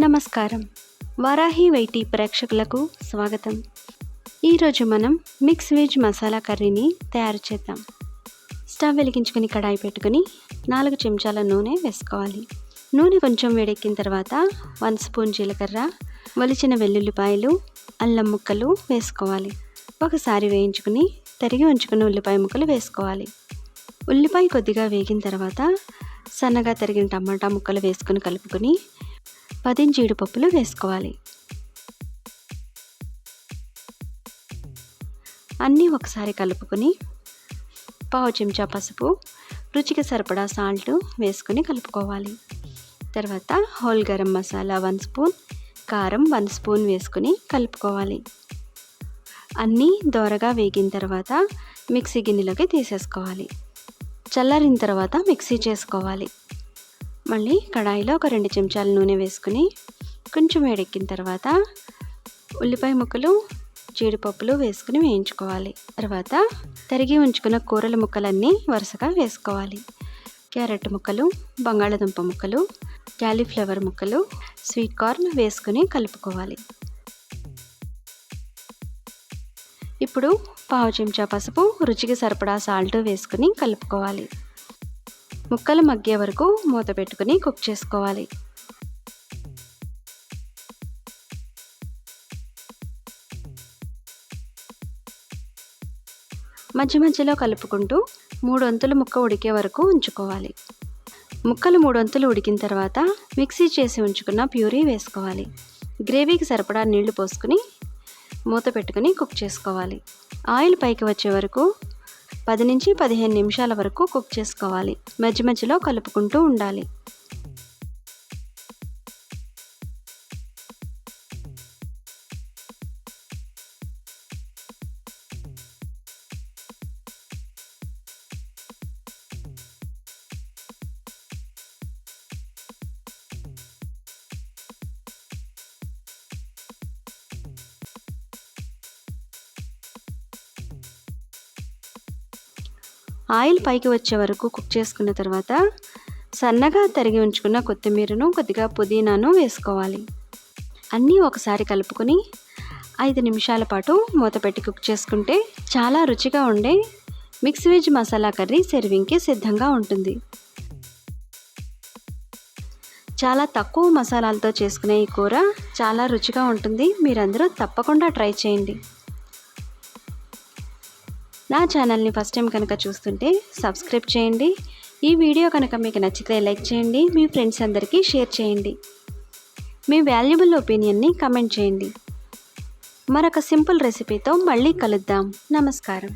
నమస్కారం. వారాహి వైటీ ప్రేక్షకులకు స్వాగతం. ఈరోజు మనం మిక్స్ వెజ్ మసాలా కర్రీని తయారు చేద్దాం. స్టవ్ వెలిగించుకొని కడాయి పెట్టుకుని 4 చెంచాల నూనె వేసుకోవాలి. నూనె కొంచెం వేడెక్కిన తర్వాత 1 స్పూన్ జీలకర్ర, ఒలిచిన వెల్లుల్లిపాయలు, అల్లం ముక్కలు వేసుకోవాలి. ఒకసారి వేయించుకుని తరిగి ఉంచుకున్న ఉల్లిపాయ ముక్కలు వేసుకోవాలి. ఉల్లిపాయ కొద్దిగా వేగిన తర్వాత సన్నగా తరిగిన టమాటా ముక్కలు వేసుకుని కలుపుకొని 10 జీడిపప్పులు వేసుకోవాలి. అన్నీ ఒకసారి కలుపుకొని 1/2 చెంచా పసుపు, రుచికి సరిపడా సాల్ట్ వేసుకొని కలుపుకోవాలి. తర్వాత హోల్ గరం మసాలా 1 స్పూన్, కారం 1 స్పూన్ వేసుకొని కలుపుకోవాలి. అన్నీ దోరగా వేగిన తర్వాత మిక్సీ గిన్నెలోకి తీసేసుకోవాలి. చల్లారిన తర్వాత మిక్సీ చేసుకోవాలి. మళ్ళీ కడాయిలో ఒక 2 చెంచాల నూనె వేసుకుని కొంచెం వేడెక్కిన తర్వాత ఉల్లిపాయ ముక్కలు, జీడిపప్పులు వేసుకుని వేయించుకోవాలి. తర్వాత తరిగి ఉంచుకున్న కూరల ముక్కలన్నీ వరుసగా వేసుకోవాలి. క్యారెట్ ముక్కలు, బంగాళదుంప ముక్కలు, క్యాలీఫ్లవర్ ముక్కలు, స్వీట్ కార్న్ వేసుకుని కలుపుకోవాలి. ఇప్పుడు 1/2 చెంచా పసుపు, రుచికి సరిపడా సాల్ట్ వేసుకుని కలుపుకోవాలి. ముక్కలు మగ్గే వరకు మూత పెట్టుకుని కుక్ చేసుకోవాలి. మధ్య మధ్యలో కలుపుకుంటూ 3 వంతులు ముక్క ఉడికే వరకు ఉంచుకోవాలి. ముక్కలు 3 వంతులు ఉడికిన తర్వాత మిక్సీ చేసి ఉంచుకున్న ప్యూరీ వేసుకోవాలి. గ్రేవీకి సరిపడా నీళ్లు పోసుకుని మూత పెట్టుకుని కుక్ చేసుకోవాలి. ఆయిల్ పైకి వచ్చే వరకు 10 నుంచి 15 నిమిషాల వరకు కుక్ చేసుకోవాలి. మధ్య మధ్యలో కలుపుకుంటూ ఉండాలి. ఆయిల్ పైకి వచ్చే వరకు కుక్ చేసుకున్న తర్వాత సన్నగా తరిగి ఉంచుకున్న కొత్తిమీరను, కొద్దిగా పుదీనాను వేసుకోవాలి. అన్నీ ఒకసారి కలుపుకొని 5 నిమిషాల పాటు మూత పెట్టి కుక్ చేసుకుంటే చాలా రుచిగా ఉండే మిక్స్ వెజ్ మసాలా కర్రీ సర్వింగ్కి సిద్ధంగా ఉంటుంది. చాలా తక్కువ మసాలాలతో చేసుకునే ఈ కూర చాలా రుచిగా ఉంటుంది. మీరందరూ తప్పకుండా ట్రై చేయండి. నా ఛానల్ని ఫస్ట్ టైం కనుక చూస్తుంటే సబ్స్క్రైబ్ చేయండి. ఈ వీడియో కనుక మీకు నచ్చితే లైక్ చేయండి. మీ ఫ్రెండ్స్ అందరికీ షేర్ చేయండి. మీ వాల్యుబుల్ ఒపీనియన్ని కమెంట్ చేయండి. మరొక సింపుల్ రెసిపీతో మళ్ళీ కలుద్దాం. నమస్కారం.